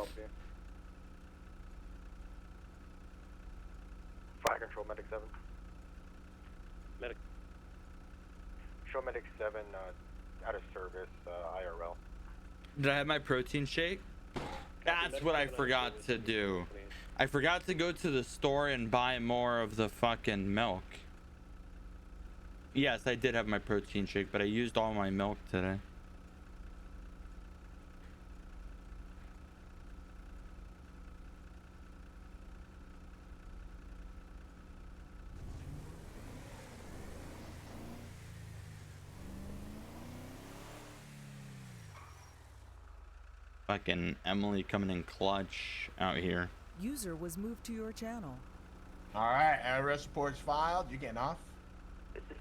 Copy. Fire control, medic 7. Medic. Show medic 7 out of service, IRL. Did I have my protein shake? That's what I forgot to do. I forgot to go to the store and buy more of the fucking milk. Yes, I did have my protein shake, but I used all my milk today. Fucking Emily coming in clutch out here. User was moved to your channel. All right, arrest report's filed. You getting off?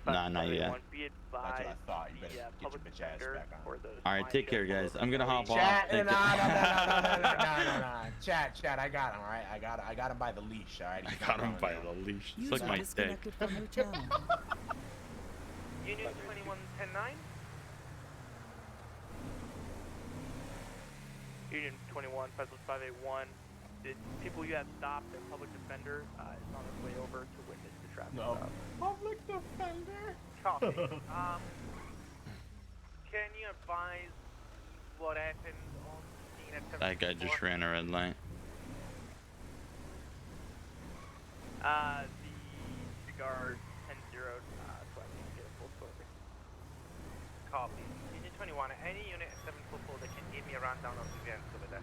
Nah, not yet. That's what I thought. You better get your bitch ass back on. All right, take care, guys. I'm gonna hop off. Chat, no. Chat. I got him. All right, I got him by the leash. All right. I got him by the leash. It's like User my dick. disconnected from your channel. Union 21-10-9. Union 21, Pesos 581. The people you have stopped, their public defender, is on his way over to witness the traffic stop. Public defender. Copy. Can you advise what happened on scene at 7? That guy just ran a red light. The cigar 10-0, so I can get a full story. Copy. Union 21, any unit at 744 that can give me a rundown of the events over there.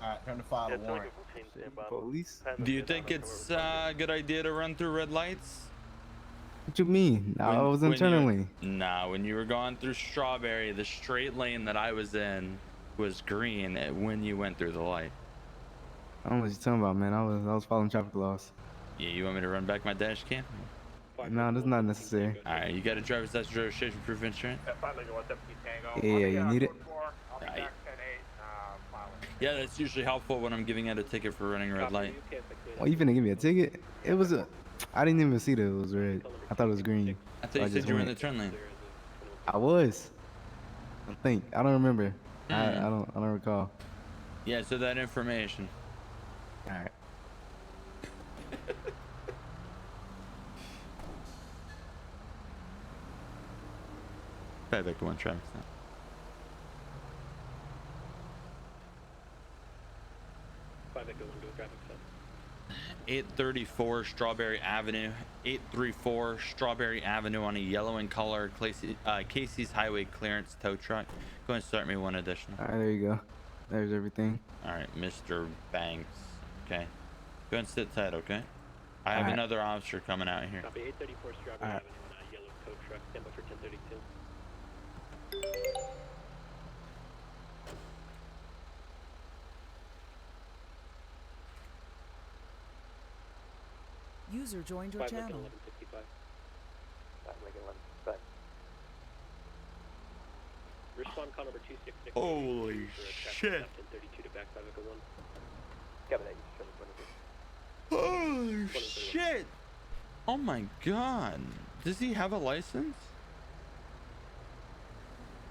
Alright, time to file a warrant. Police? Do you think it's a good idea to run through red lights? What you mean? I was internally. Nah, when you were going through Strawberry, the straight lane that I was in was green when you went through the light. I don't know what you're talking about, man. I was following traffic laws. Yeah, you want me to run back my dash cam? No, that's not necessary. Alright, you got a driver's license, registration, proof of insurance? Yeah, you need it? Right. Yeah, that's usually helpful when I'm giving out a ticket for running a red light. Oh, you finna give me a ticket? It was a... I didn't even see that it was red. I thought it was green. I thought you said you were in the turn lane. I was. I don't remember. I don't recall. Yeah, so that information. Alright. Back to one traffic stop. 834 Strawberry Avenue. 834 Strawberry Avenue on a yellow in color Casey's Highway clearance tow truck. Go ahead and start me one additional. Alright, there you go. There's everything. Alright, Mr. Banks. Okay. Go ahead and sit tight, okay? I have another officer coming out here. Copy 834 Strawberry Avenue on a yellow tow truck. Stand by for 1032. User joined your channel. 1155. Respond call number 266. Holy shit. 1032 to back 501. Holy shit. Oh my god. Does he have a license?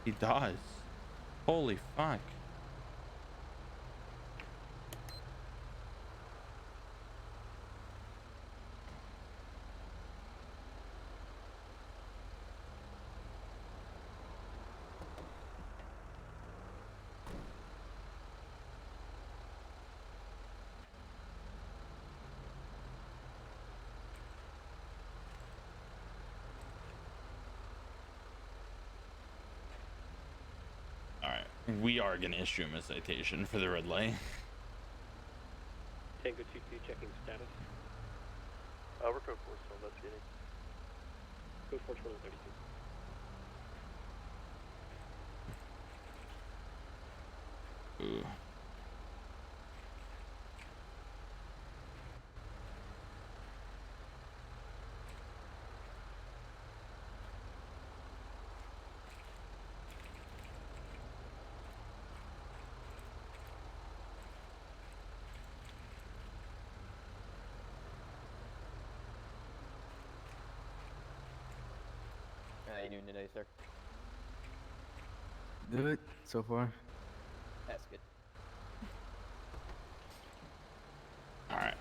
He does. Holy fuck. Alright, we are gonna issue him a citation for the red light. Tango 22 checking status. We're code 4 still investigating. Code 4 2032. Ooh. How you doing today, sir? Good so far. That's good. All right.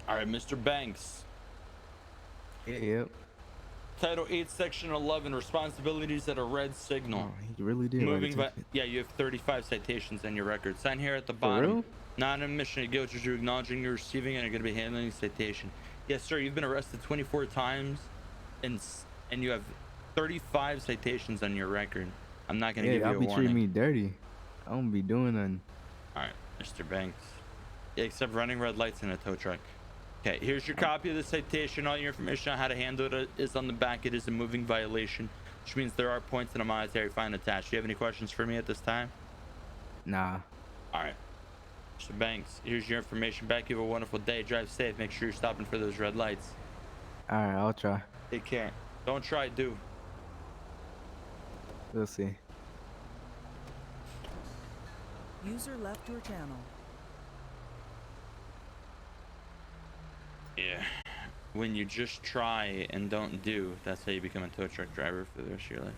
All right, Mr. Banks. Yep. Title 8, Section 11, responsibilities at a red signal. Oh, he really did write a ticket. Yeah, you have 35 citations on your record. Sign here at the For bottom. real? Non-admission of guilt is you acknowledging you're receiving and are going to be handling the citation. Yes, sir. You've been arrested 24 times, and you have 35 citations on your record. I'm not going to give you a Y'all be warning. treating me dirty. I don't be doing nothing. All right, Mr. Banks. Yeah, except running red lights in a tow truck. Okay, here's your copy of the citation. All your information on how to handle it is on the back. It is a moving violation, which means there are points and a monetary fine attached. Do you have any questions for me at this time? Nah. All right. Mr. Banks, here's your information back. You have a wonderful day. Drive safe. Make sure you're stopping for those red lights. All right, I'll try. Take care. Don't try, do. We'll see. User left your channel. Yeah. When you just try and don't do, that's how you become a tow truck driver for the rest of your life.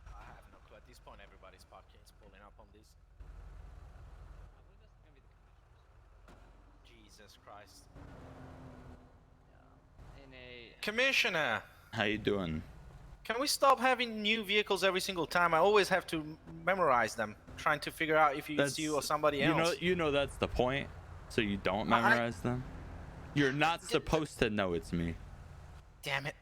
I have no clue. At this point, everybody's pockets pulling up on this. Jesus Christ. Commissioner, How you doing? can we stop having new vehicles every single time? I always have to memorize them, trying to figure out if it's you or somebody else. You know that's the point, so you don't memorize them. You're not supposed to know it's me. Damn it.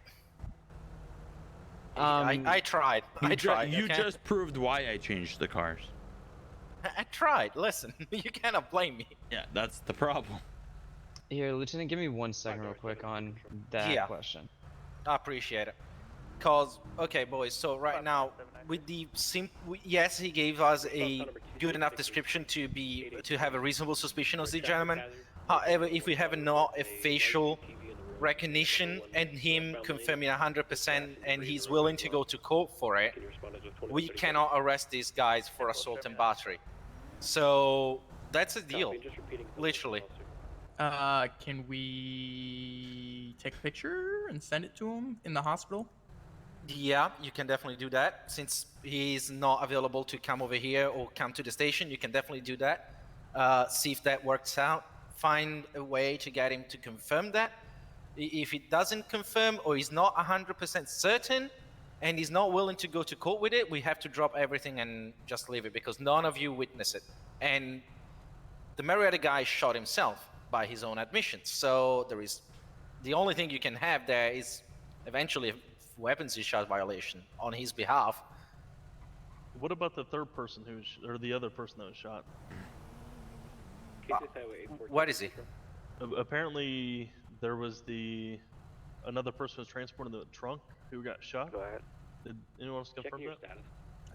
I tried. I tried. You okay? just proved why I changed the cars. I tried. Listen, you cannot blame me. Yeah, that's the problem. Here, Lieutenant, give me 1 second real quick on that question. I appreciate it. Cause, okay, boys, so right now, with the yes, he gave us a good enough description to have a reasonable suspicion of the gentleman. However, if we have not a facial recognition and him confirming 100% and he's willing to go to court for it, we cannot arrest these guys for assault and battery. So that's a deal, literally. Can we take a picture and send it to him in the hospital? Yeah, you can definitely do that. Since he's not available to come over here or come to the station, you can definitely do that. See if that works out. Find a way to get him to confirm that. If it doesn't confirm or he's not 100% certain and he's not willing to go to court with it, we have to drop everything and just leave it because none of you witness it. And the Marietta guy shot himself by his own admission. So there is the only thing you can have there is eventually a weapons discharge violation on his behalf. What about the third person or the other person that was shot? What is he? Apparently, there was another person was transported in the trunk who got shot. Go ahead. Did anyone else confirm that?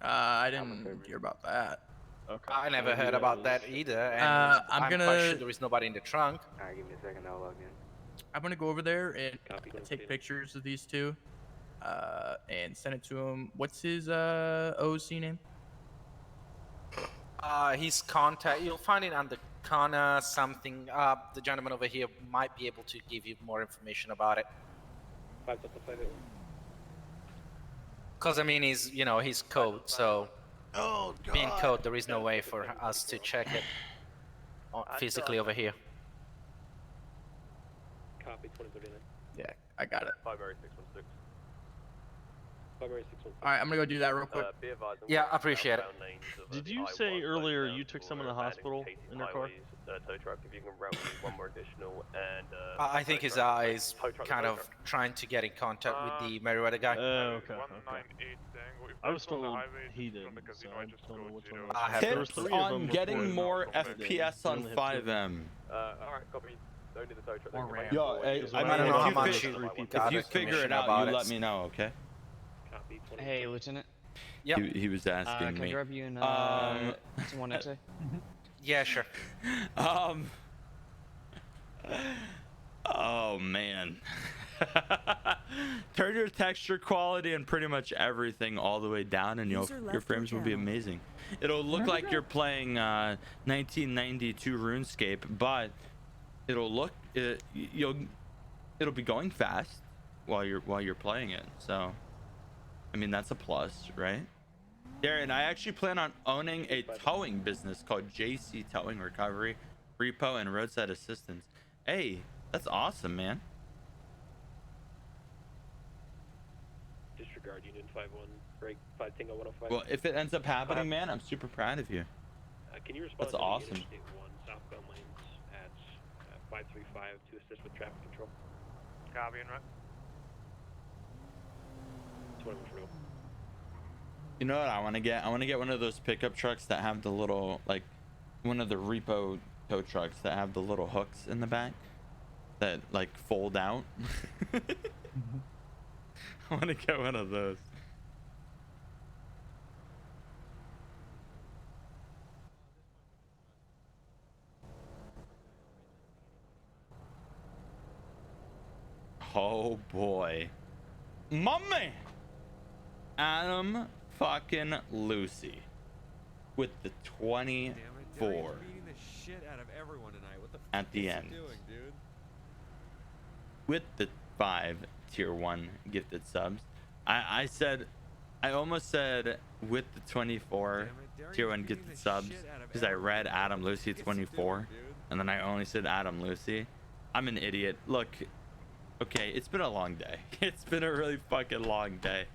I didn't hear about that. Okay. I never heard about that either. And I'm quite sure there is nobody in the trunk. Alright, give me a second, I'll log in. I'm gonna go over there and take pictures of these two, and send it to him. What's his OC name? His contact, you'll find it under Connor something. The gentleman over here might be able to give you more information about it. Because I mean, he's he's code, so being code, there is no way for us to check it physically over here. Copy 2039. Yeah, I got it. 5 616. Alright, I'm gonna go do that real quick. Yeah, I appreciate it. Did you say earlier you took someone to the hospital in your car? I think his eyes kind of trying to get in contact with the Meriwether guy. Okay. I was told he did, so I just don't know which one. I have There was Tips 3 of them on getting reported more today. FPS We on only have 2 of them. 5M. Alright, copy. Don't need the tow truck. Or ramp. Yo, hey, Because I when mean, don't know how if much you, you if got you a figure commission it out, about you it. let me know, okay? Hey, Lieutenant. Yep. He was asking Can I me. grab you in someone X-ray? Yeah, sure. Oh man. Turn your texture quality and pretty much everything all the way down, and your frames will be amazing. It'll look like you're playing 1992 RuneScape, but it'll be going fast while you're playing it. So, I mean, that's a plus, right? Darren, I actually plan on owning a towing business called JC Towing Recovery, Repo, and Roadside Assistance. Hey, that's awesome, man. Disregard Union 5-1, break 5 Tango 105. Well, if it ends up happening, man, I'm super proud of you. Can you respond That's to awesome. Interstate 1 southbound lanes at 535 to assist with traffic control? Copy and run. 21 for real. You know what I want to get? I want to get one of those pickup trucks that have the little, like, one of the repo tow trucks that have the little hooks in the back that, like, fold out. I want to get one of those. Oh boy. Mummy! Adam fucking Lucy with the 24 at the end with the 5 tier 1 gifted subs. I almost said with the 24 tier 1 gifted subs because I read Adam Lucy 24 and then I only said Adam Lucy. I'm an idiot. Look, okay, it's been a long day. It's been a really fucking long day.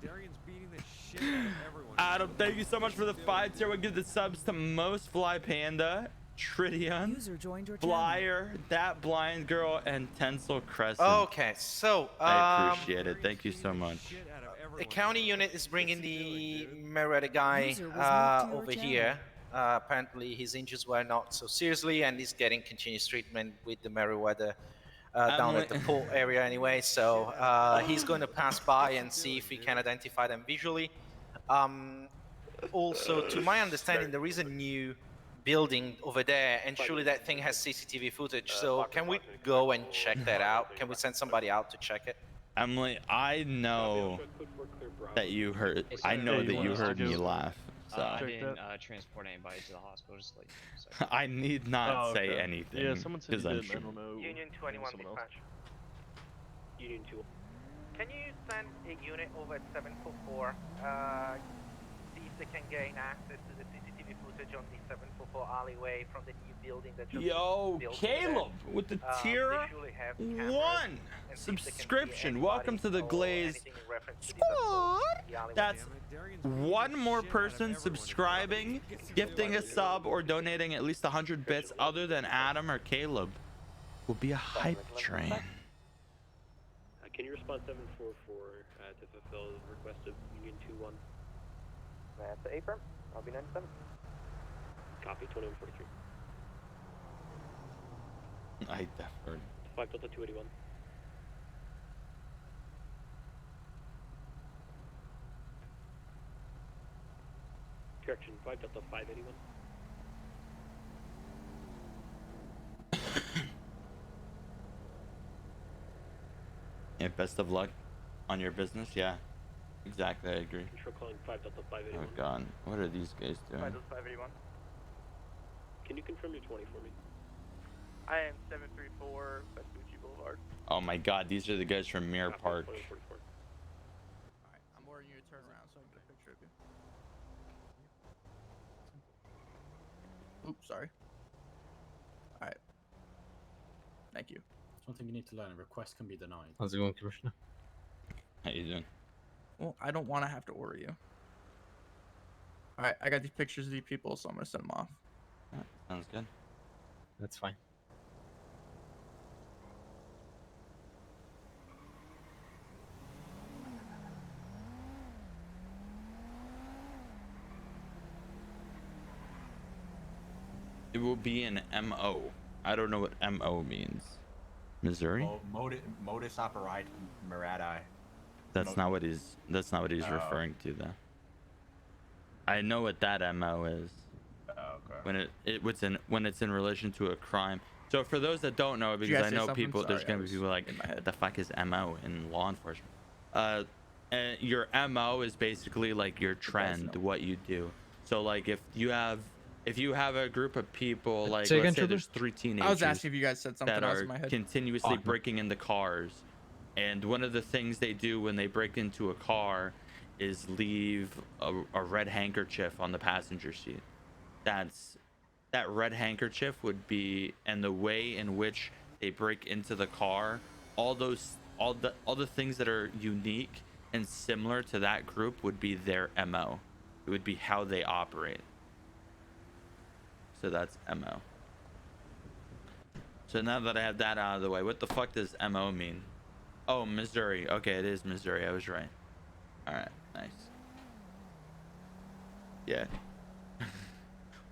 Darian's beating the shit out of everyone. Adam, thank you so much for the 5 tier 1 gifted subs to Most Fly Panda, Tridion, Flyer, That Blind Girl, and Tencel Crescent. Okay, so I appreciate it. Thank you so much. the county unit is bringing the Meriwether guy over here. Apparently his injuries were not so seriously, and he's getting continuous treatment with the Meriwether down at the port area anyway. So he's going to pass by and see if he can identify them visually. Also, to my understanding, there is a new building over there, and surely that thing has CCTV footage. So can we go and check that out? Can we send somebody out to check it? Emily, I know that you heard. I know that you heard me laugh. So I didn't transport anybody to the hospital. Just like, so. I need not say anything. Yeah, someone said you I'm did. sure. I don't know. Union 21 dispatch. Union 2. Can you send a unit over at 744? See if they can gain access to the CCTV footage on the 744 alleyway from the new building that just Yo, built Caleb there. with the They tier surely have cameras 1 and see if they can see subscription. anybody Welcome to the or Glaze anything in reference to the Squad. alleyway. That's one more person subscribing, gifting a sub, or donating at least 100 bits other than Adam or Caleb will be a hype train. Can you respond 744 to fulfill the request of Union 2-1? That's the A-firm. I'll be 97. Copy 2143. I deferred. 5 Delta 281. Correction, 5 Delta 581. Yeah, best of luck on your business. Yeah, exactly. I agree. Control calling 5 Delta 581. Oh god, what are these guys doing? 581. Can you confirm your 20 for me? I am 734 Vespucci Boulevard. Oh my god, these are the guys from Mirror Park. Alright, I'm ordering you to turn around so I can get a picture of you. Oops, sorry. Alright. Thank you. One thing you need to learn, a request can be denied. How's it going, Commissioner? How you doing? Well, I don't want to have to order you. All right, I got these pictures of these people, so I'm gonna send them off. Alright, sounds good. That's fine. It will be an MO. I don't know what MO means. Missouri? Modus operandi. That's not what he's referring to though. I know what that MO is. Okay. When it's in relation to a crime. So for those that don't know, because I know people, there's gonna be people like, what the fuck is MO in law enforcement? Your MO is basically like your trend, what you do. So like if you have a group of people, like let's say there's 3 teenagers I was asking if you guys said something that else are in my head. continuously breaking into cars, and one of the things they do when they break into a car is leave a red handkerchief on the passenger seat. That red handkerchief would be, and the way in which they break into the car, all the things that are unique and similar to that group would be their MO. It would be how they operate. So that's MO. So now that I have that out of the way, what the fuck does MO mean? Oh, Missouri. Okay, it is Missouri. I was right. Alright, nice. Yeah.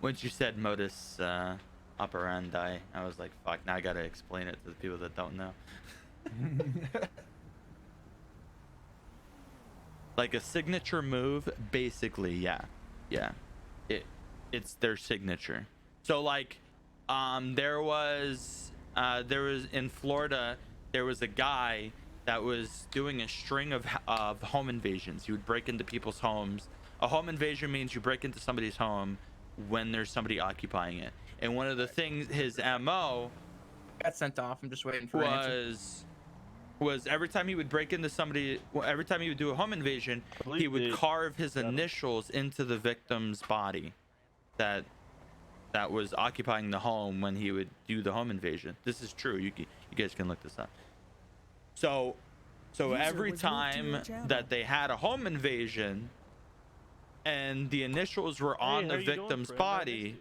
Once you said modus operandi, I was like, fuck, now I gotta explain it to the people that don't know. Like a signature move, basically, yeah. It's their signature. So like there was in Florida, there was a guy that was doing a string of home invasions. He would break into people's homes. A home invasion means you break into somebody's home when there's somebody occupying it. And one of the things his MO Got sent off. I'm just waiting for an answer. was every time he would break into somebody, every time he would do a home invasion, he would carve his initials into the victim's body that was occupying the home when he would do the home invasion. This is true. You guys can look this up. So every time that they had a home invasion and the initials were on the victim's body,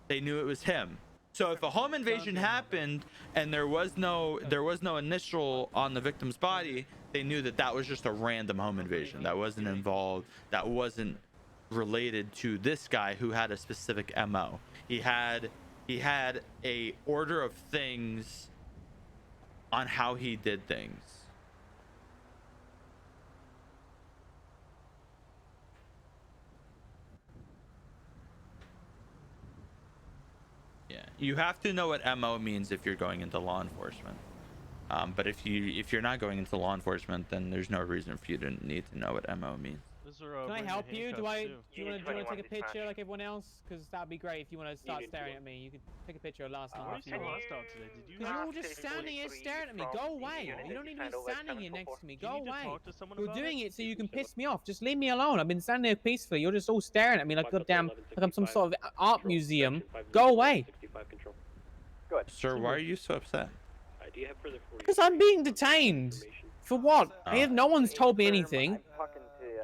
they knew it was him. So if a home invasion happened and there was no initial on the victim's body, they knew that was just a random home invasion. That wasn't involved. That wasn't related to this guy who had a specific MO. He had a order of things on how he did things. Yeah, you have to know what MO means if you're going into law enforcement. But if you're not going into law enforcement, then there's no reason for you to need to know what MO means. Can I help you? Do you want to take a picture like everyone else? Because that'd be great if you want to start staring at me. You could take a picture of last night. Because you're all just standing here staring at me. Go away. You don't need to be standing here next to me. Go away. You're doing it so you can piss me off. Just leave me alone. I've been standing there peacefully. You're just all staring at me like goddamn, like I'm some sort of art museum. Go away. Sir, why are you so upset? Because I'm being detained. For what? No one's told me anything.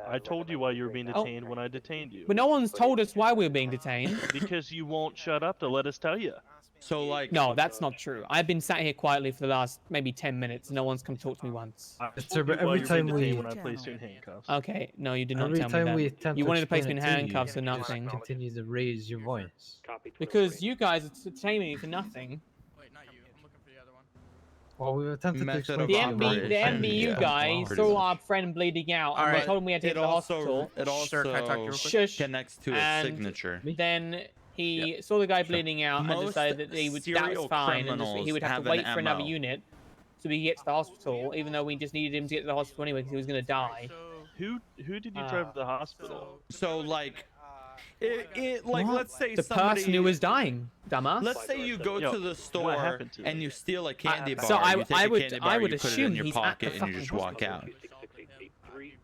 I told you why you were being detained when I detained you. But no one's told us why we're being detained. Because you won't shut up to let us tell you. So like... No, that's not true. I've been sat here quietly for the last maybe 10 minutes. No one's come talk to me once. Sir, but every time when I placed you in handcuffs. Okay, no, you did not tell me that. You wanted to place me in handcuffs or nothing. Continue to raise your voice. Because you guys are detaining me for nothing. Wait, not you. I'm looking for the other one. Well, we attempted to explain the MBU guy saw our friend bleeding out, and we told him we had to get to the hospital. It also connects to a signature. Then he saw the guy bleeding out and decided that that was fine, and he would have to wait for another unit so we could get to the hospital, even though we just needed him to get to the hospital anyway because he was going to die. Who did you drive to the hospital? So like... let's say the person who was dying, dumbass. Let's say you go to the store and you steal a candy bar. So I would you assume put it in your he's pocket at the and you just walk out.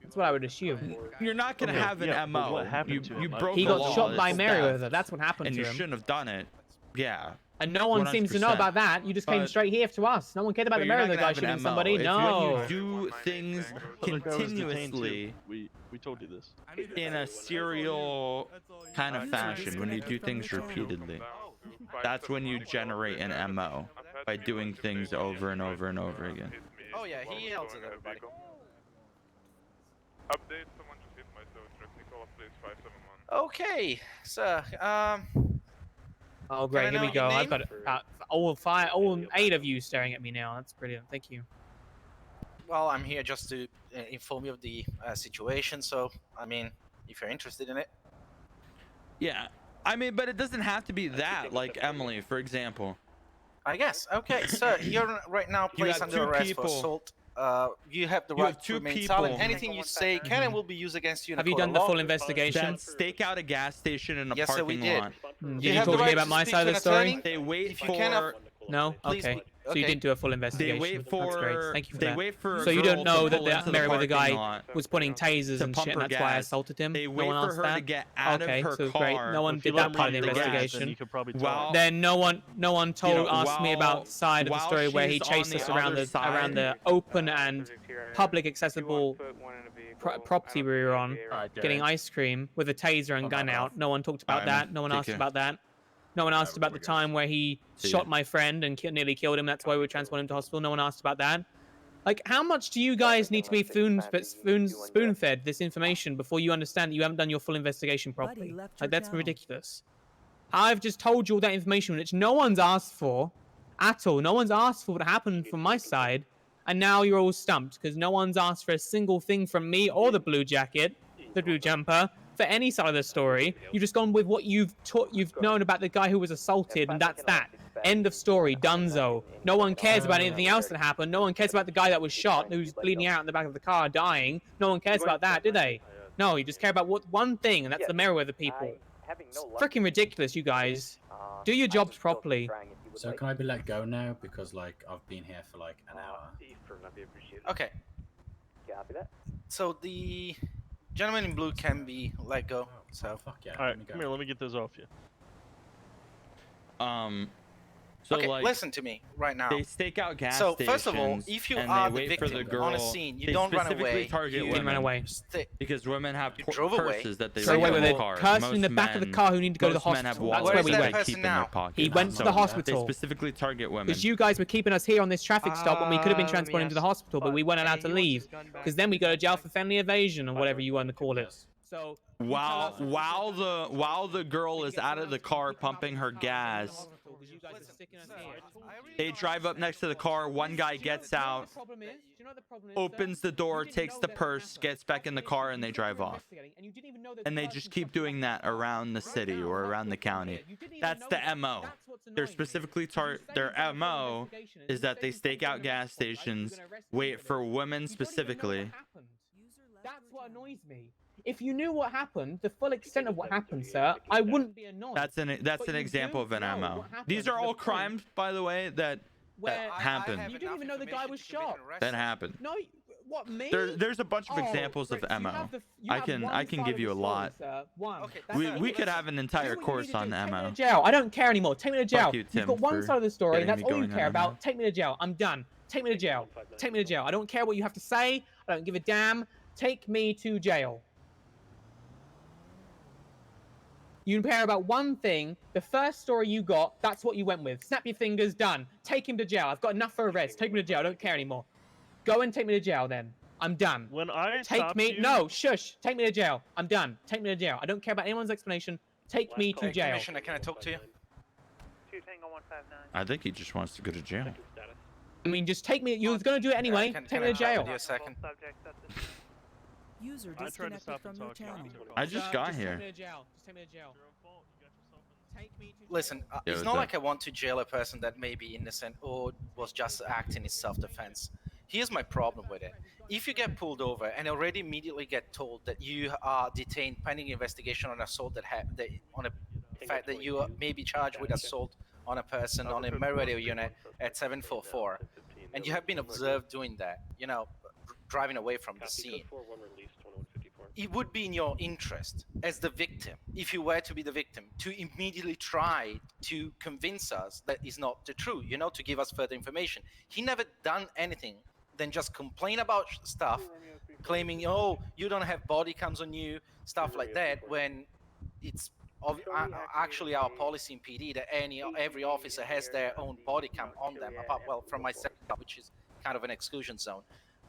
That's what I would assume. You're not gonna have an MO. What happened to him? You broke He the got law shot by as Merriweather. theft, That's what happened and to you him. shouldn't have done it. Yeah, And no one seems to know 100%. about that. You just came But- straight here to us. No one cared about the But you're not Merriweather gonna guy have an shooting MO. somebody. If No. when you do things Other guy was detained, too. continuously We told you this. in a serial kind of fashion, when you do things repeatedly, that's when you generate an MO by doing things over and over and over again. Oh yeah, he yells at everybody. Update, someone just hit my tow truck. Nicola, please, 571. Okay, sir. Oh great, Can I here we know go. your I've got all 8 of you staring at me now. That's brilliant. Thank you. Well, I'm here just to inform you of the situation. So, I mean, if you're interested in it. Yeah, I mean, but it doesn't have to be that. Like Emily, for example. I guess. Okay, sir, you're right now You placed have under two arrest people. for assault. You have the You right have to two remain people. silent. Anything you say can and will be used against you in Have a you court done of the law. full investigation? That stake out a gas station in a Yes, sir, we parking did. lot. Did You you have talk the to me right about to my speak side to of the an story? attorney. They wait If you for. cannot- No? Please Okay. be- So you okay. didn't do a full investigation. They wait for. That's great. Thank you for they that. wait for. a So you girl don't know to that pull the into Merriweather parking guy lot was putting tasers to and pump shit, and her that's why I gas. assaulted him? They No wait one for asked her that? to get out Okay, of her so car. great. No one If you did let that him part of the pump the gas, then investigation. you could probably Wow. tell. Then no one asked me about while- side of the while story where he she's chased on the us around other the side- open and public accessible property we were on, getting ice cream with a taser and gun out. No one talked about Alright, that. man. No one Take asked care. about that. No one asked about the time where he See shot ya. my friend and nearly killed him. That's why we transported him to hospital. No one asked about that. Like, how much do you guys need to be spoon-fed this information before you understand that you haven't done your full investigation properly? left Like, your that's channel. ridiculous. I've just told you all that information, which no one's asked for at all. No one's asked for what happened from my side, and now you're all stumped because no one's asked for a single thing from me or the blue jacket, the blue jumper, for any side of the story. You've just gone with what you've known about the guy who was assaulted, and that's that. End of story. Dunzo. No one cares about anything else that happened. No one cares about the guy that was shot, who's bleeding out in the back of the car, dying. No one cares about that, do they? No, you just care about one thing, and that's the Merriweather people. It's freaking ridiculous, you guys. Do your jobs properly. So can I be let go now because like I've been here for like an hour? Okay. So the gentleman in blue can be let go. So Fuck yeah. All right, let me go. come here. Let me get those off you. So okay, like, listen to me right now. they stake out gas So stations. first of all, if you and are they the wait for victim the girl, on a scene, you they don't run specifically away. target You women didn't run away. because women have drove away. purses that they So leave wait, in with the a car. person in the Most back of the men- car who need to go to the most men have hospital. That's wallets where we Where's that that went. they keep person in their now? pocket. He went to So the They hospital. specifically target women. Because you guys were keeping us here on this traffic stop when we could have been let me transported to the ask hospital, but we weren't allowed to He wants his leave. gun back. Because then we go to jail for felony evasion or whatever you want to call it. So While the girl is out of the car pumping her gas, they drive up next to the car. One guy gets out, opens the door, takes the purse, gets back in the car, and they drive off. And they just keep doing that around the city or around the county. That's the MO. They're specifically their MO is that they stake out gas stations, wait for women specifically. That's what annoys me. If you knew what happened, the full extent of what happened, sir, I wouldn't be annoyed. That's an example of an MO. These are all crimes, by the way, that happen. You didn't even know the guy was shot. That happened. No, what, me? There's a bunch of Oh, examples of Fritz, you MO. have the- you I have can one I can side give of you the a story, lot. sir. One. Okay, We could have an entire Do what you course need to on do. Take me MO. to jail. I don't care anymore. Take me to jail. Fuck you, You've Tim, got one for side of the story, and getting that's me all you going on care MO. about. Take me to jail. I'm done. Take me to jail. Take me to jail. I don't care what you have to say. I don't give a damn. Take me to jail. You care about one thing. The first story you got, that's what you went with. Snap your fingers, done. Take him to jail. I've got enough for arrest. Take me to jail. I don't care anymore. Go and take me to jail then. I'm done. When I Take stopped me. you, No, shush. Take me to jail. I'm done. Take me to jail. I don't care about anyone's explanation. Take me to jail. Commissioner, can I talk to you? I think he just wants to go to jail. I mean, just take me. You was gonna do it anyway. Can Take I me to chat jail. with you a second? User I tried to disconnected stop from and your talk. channel. I just got Take here. me to jail. Just take me to jail. Take me to jail. Listen, Yeah, it's what's not that? like I want to jail a person that may be innocent or was just acting in self-defense. Here's my problem with it. If you get pulled over and already immediately get told that you are detained pending investigation on assault on a fact that you may be charged with assault on a person on a Merriweather unit at 744, and you have been observed doing that, you know, driving away from the scene. it would be in your interest as the victim, if you were to be the victim, to immediately try to convince us that is not the truth, you know, to give us further information. He never done anything than just complain about stuff, claiming, oh, you don't have body cams on you, stuff like that, when it's actually our policy in PD that every officer has their own body cam on them, apart, well, from myself, which is kind of an exclusion zone.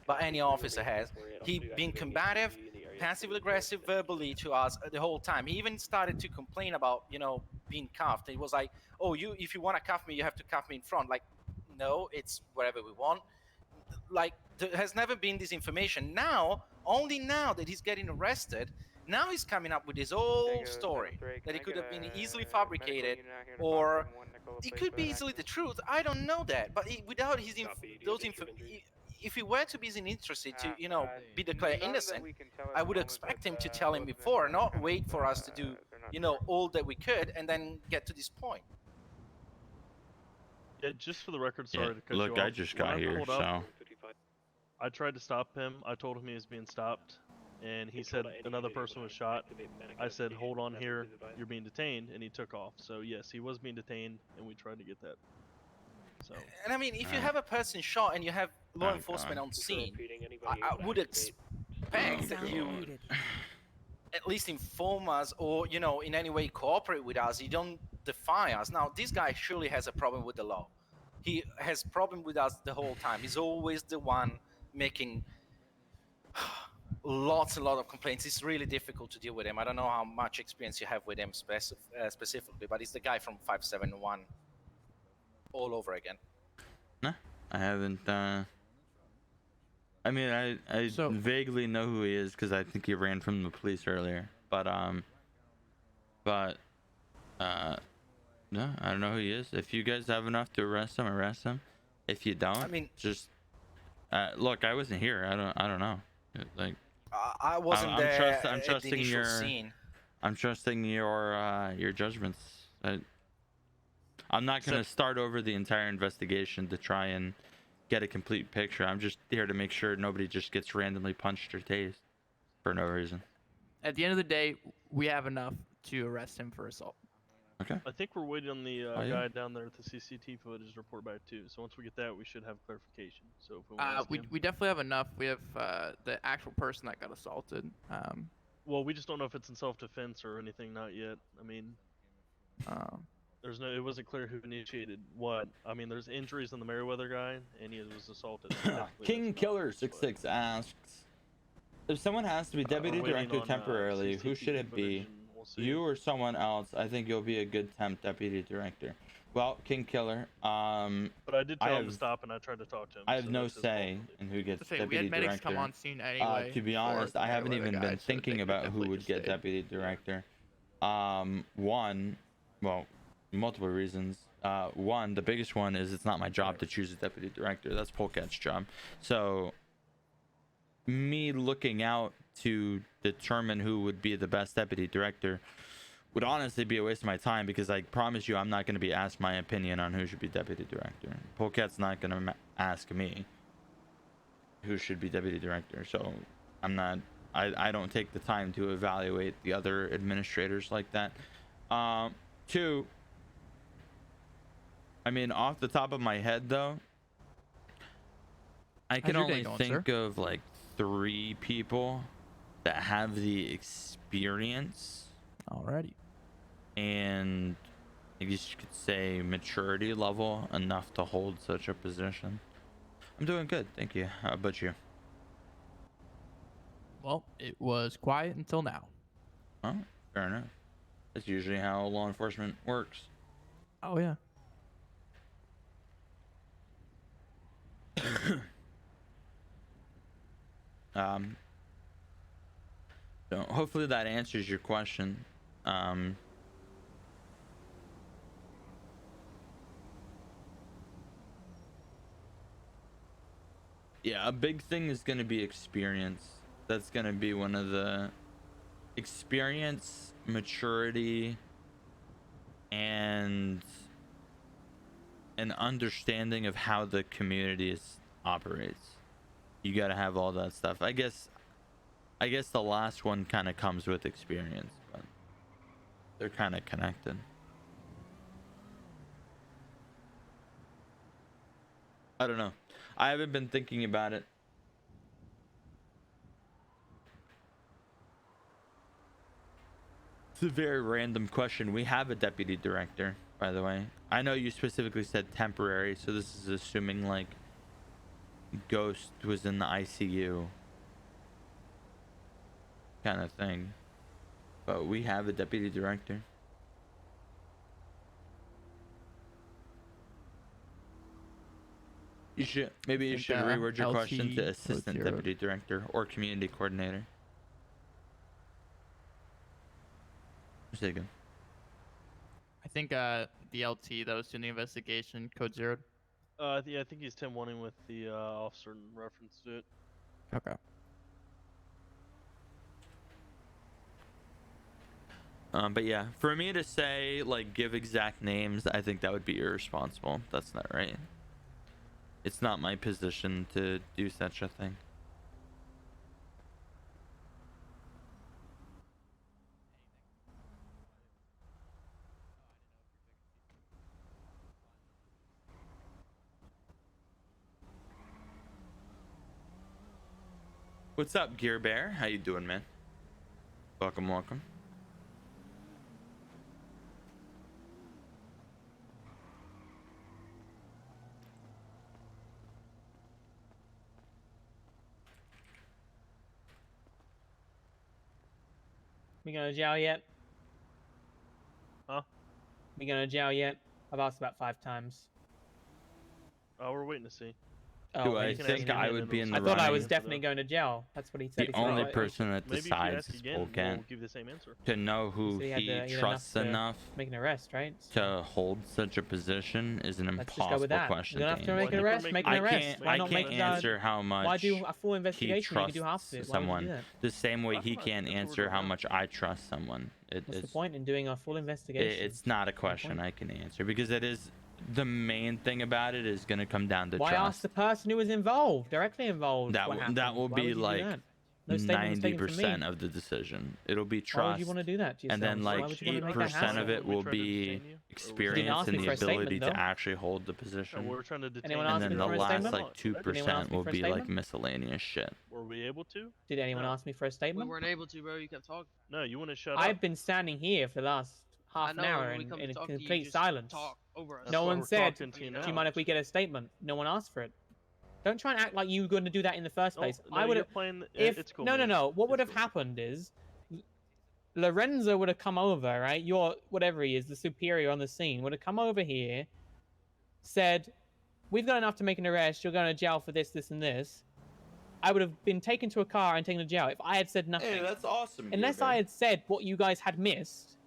But any officer has. He been combative, passively aggressive verbally to us the whole time. He even started to complain about, you know, being cuffed. He was like, oh, if you want to cuff me, you have to cuff me in front. Like, no, it's wherever we want. Like, there has never been this information. Now, only now that he's getting arrested, now he's coming up with his whole story that it could have been easily fabricated, or it could be easily the truth. I don't know that, but without his if he were to be interested to, you know, be declared innocent, I would expect him to tell him before, not wait for us to do, you know, all that we could and then get to this point. Yeah, just for the record, sorry to cut look, you off. I just got here, pulled up, so I tried to stop him. I told him he was being stopped, and he said another person was shot. I said, hold on here, you're being detained, and he took off. So yes, he was being detained, and we tried to get that. So. And I mean, if you have a person shot and you have law enforcement on scene, I would expect that you at least inform us, or, you know, in any way cooperate with us. You don't defy us. Now, this guy surely has a problem with the law. He has problem with us the whole time. He's always the one making lots and lots of complaints. It's really difficult to deal with him. I don't know how much experience you have with him specifically, but he's the guy from 571 all over again. No, I haven't. I mean, I vaguely know who he is because I think he ran from the police earlier. But no, I don't know who he is. If you guys have enough to arrest him, arrest him. If you don't, I mean, just look. I wasn't here. I don't know. Like, I wasn't there. I'm trusting your scene. I'm trusting your judgments. I'm not gonna start over the entire investigation to try and get a complete picture. I'm just here to make sure nobody just gets randomly punched or tased for no reason. At the end of the day, we have enough to arrest him for assault. Okay. I think we're waiting on the guy down there at the CCTV footage report back too. So once we get that, we should have clarification. So if we definitely have enough. We have the actual person that got assaulted. Well, we just don't know if it's in self-defense or anything. Not yet. I mean, it wasn't clear who initiated what. I mean, there's injuries on the Merriweather guy, and he was assaulted. King Killer 66 asks, if someone has to be deputy director temporarily, who should it be? You or someone else? I think you'll be a good temp deputy director. Well, King Killer, but I did tell him to stop, and I tried to talk to him. I have no say in who gets deputy we had medics director. Come on scene anyway, to be honest, I haven't even been thinking about who would get deputy director. One, well, multiple reasons. One, the biggest one is it's not my job to choose a deputy director. That's Polecat's job. So me looking out to determine who would be the best deputy director would honestly be a waste of my time, because I promise you I'm not going to be asked my opinion on who should be deputy director. Polecat's not going to ask me who should be deputy director, so I'm not, I don't take the time to evaluate the other administrators like that. Two, I mean, off the top of my head though, I can only think of like 3 people that have the experience already, and I guess you could say maturity level enough to hold such a position. I'm doing good, thank you. How about you? Well, it was quiet until now. Oh, fair enough. That's usually how law enforcement works. Oh yeah. So hopefully that answers your question. Yeah, a big thing is going to be experience. That's going to be one of the experience, maturity, and an understanding of how the community operates. You got to have all that stuff. I guess I guess the last one kind of comes with experience, but they're kind of connected. I don't know. I haven't been thinking about it. It's a very random question. We have a deputy director, by the way. I know you specifically said temporary, so this is assuming like Ghost was in the ICU kind of thing. But we have a deputy director. You should reword your question to assistant deputy director or community coordinator. Again. I think the LT that was doing the investigation, code 0. Yeah, I think he's 10-1ing with the officer in reference to it. Okay. But yeah, for me to say like give exact names, I think that would be irresponsible. That's not right. It's not my position to do such a thing. What's up, Gear Bear? How you doing, man? Welcome, welcome. We going to jail yet? Huh? We going to jail yet? I've asked about 5 times. Oh, we're waiting to see. Do I think I would be in the I running? thought I was definitely going to jail. That's what he said. The only person that decides is Volcan. To know who he trusts enough make an arrest, right? to hold such a position is an impossible question You don't have to make an arrest. Make an arrest. Why not make answer how much Why do a full he investigation? You can do half trusts of it. someone the same way he can't answer how much I trust someone. What's the point in doing a full investigation? It's not a question I can answer because it is the main thing about it is going to come down to Why trust. ask the person who was involved, directly involved? That will be like 90% of the decision. It'll be trust. Why would you want to do that to yourself? And then like 8% of it will be experience and the ability to actually hold the position. And then the last like 2% will be like miscellaneous shit. Were we able to? Did anyone ask me for a statement? We weren't able to, bro. You kept talking. No, you want to shut up? I've been standing here for the last half an hour in complete silence. No one said, do you mind if we get a statement? No one asked for it. Don't try and act like you were going to do that in the first place. No, I would have. It's cool, No. What would have happened is Lorenzo would have come over, right? Your whatever he is, the superior on the scene, would have come over here, said, "We've got enough to make an arrest. You're going to jail for this, this, and this." I would have been taken to a car and taken to jail if I had said nothing. Hey, that's awesome. Unless I had said what you guys had missed,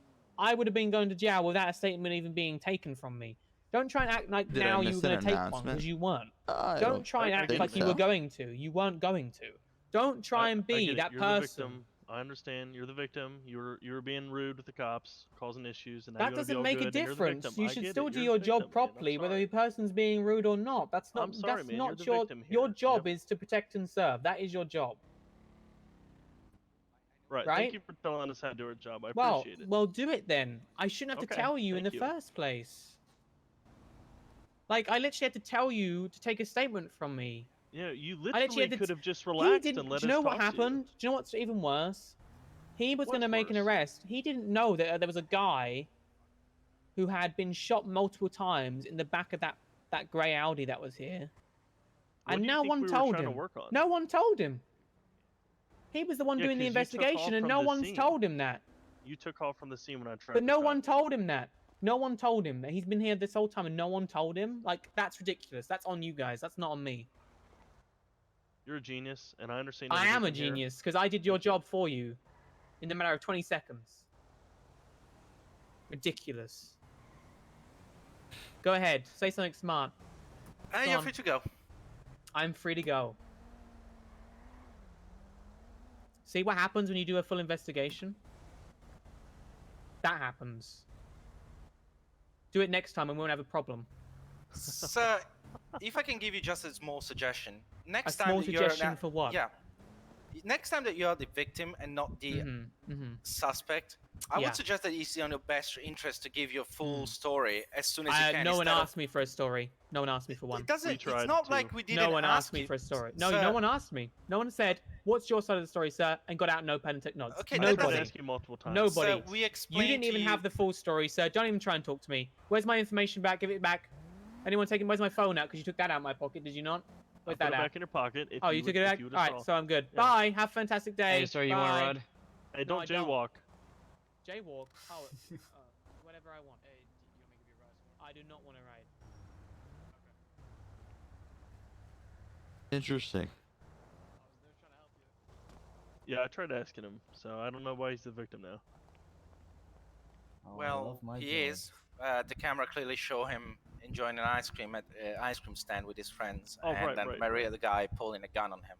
I would have been going to jail without a statement even being taken from me. Don't try and act like now you were going to take one, because you weren't. Don't try and act like you were going to. You weren't going to. Don't try and be that person. I understand. You're the victim. You were being rude with the cops, causing issues, and now that you wanna be doesn't all make a good, and you're the difference. victim. You I should get still it. do You're your the job victim, man. properly, I'm whether sorry. the person's being rude or not. That's not. I'm sorry, that's man. not You're the your. victim Your here. job is to protect and serve. That is your job. Right. Thank you for telling us how to do our job. I appreciate it. Well, do it then. I shouldn't have to tell you in the first place. Like, I literally had to tell you to take a statement from me. Yeah, you literally could have just relaxed and let us talk to you. Do you know what happened? Do you know what's even worse? He was going to make an arrest. He didn't know that there was a guy who had been shot multiple times in the back of that grey Audi that was here. And no one told him. No one told him. He was the one doing the investigation, and no one's told him that. You took off from the scene when I tried. But no one told him that. No one told him that he's been here this whole time, and no one told him. Like, that's ridiculous. That's on you guys. That's not on me. You're a genius, and I understand. I am a genius because I did your job for you in a matter of 20 seconds. Ridiculous. Go ahead. Say something smart. You're free to go. I'm free to go. See what happens when you do a full investigation? That happens. Do it next time and we won't have a problem. Sir, if I can give you just a small suggestion. Next a small time suggestion for what? Yeah. next time that you are the victim and not the suspect, I would suggest that it's in your best interest to give your full story as soon as you can. No one asked me for a story. No one asked me for one. It doesn't. It's not like we didn't. No one asked you. me for a story. No, Sir. no one asked me. No one said, "What's your side of the story, sir?" and got out notepad and took notes. Okay, nobody. I asked you multiple times. Nobody. Sir, we explained You didn't even have the full story, sir. Don't even try and talk to me. Where's my information back? Give it back. Anyone taking? Where's my phone out? Because you took that out of my pocket, did you not? Where's that Put it out? back in your pocket. If Oh, you took it back? Alright, so I'm good. Yeah. Bye. Have a fantastic day. Hey, sir, you want to Bye. ride? Hey, No, don't I don't. jaywalk. Jaywalk? Oh, whatever I want. Hey, you want me to give you a ride? I do not want to ride. Interesting. Yeah, I tried asking him, so I don't know why he's the victim now. Well, he is. The camera clearly show him enjoying an ice cream at ice cream stand with his friends, Oh, and right, then right, Maria, the guy, pulling a gun on him.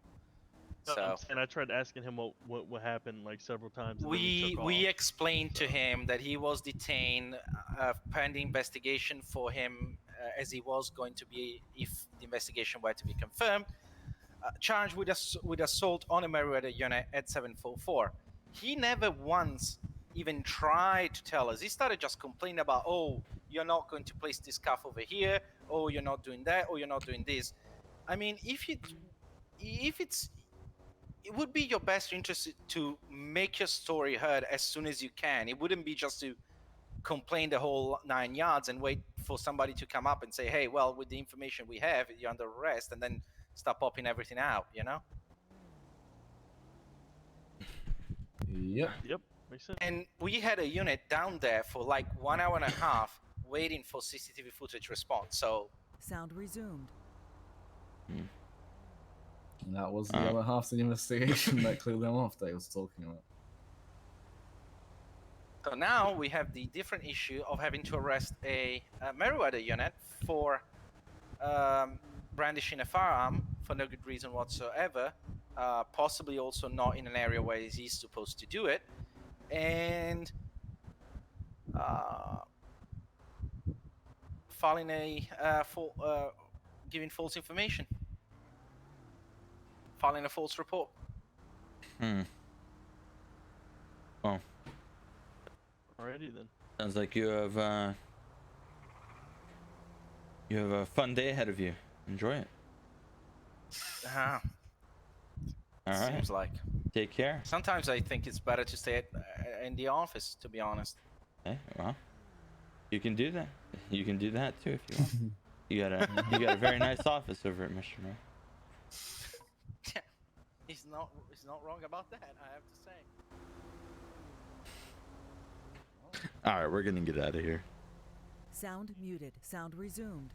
No, So and I tried asking him what happened like several times. And then he took we off. explained to him that he was detained pending investigation for him, as he was going to be, if the investigation were to be confirmed, charged with assault on a Marietta unit at 744. He never once even tried to tell us. He started just complaining about, oh, you're not going to place this cuff over here, oh, you're not doing that, or you're not doing this. I mean, it would be your best interest to make your story heard as soon as you can. It wouldn't be just to complain the whole 9 yards and wait for somebody to come up and say, hey, well, with the information we have, you're under arrest, and then start popping everything out, you know? Yep, makes sense. And we had a unit down there for like 1 hour and a half waiting for CCTV footage response, so... Sound resumed. And that was the other half of the investigation that clearly I'm off that he was talking about. So now we have the different issue of having to arrest a Meriwether unit for brandishing a firearm for no good reason whatsoever, possibly also not in an area where he's supposed to do it, and filing giving false information, filing a false report. Well, alrighty then. Sounds like you have a fun day ahead of you. Enjoy it. Uh-huh. All right. Seems like. Take care. Sometimes I think it's better to stay in the office, to be honest. Hey, well, you can do that. You can do that too if you want. You got a very nice office over at Mr. Mayor. Yeah, he's not wrong about that, I have to say. All right, we're gonna get out of here. Sound muted. Sound resumed.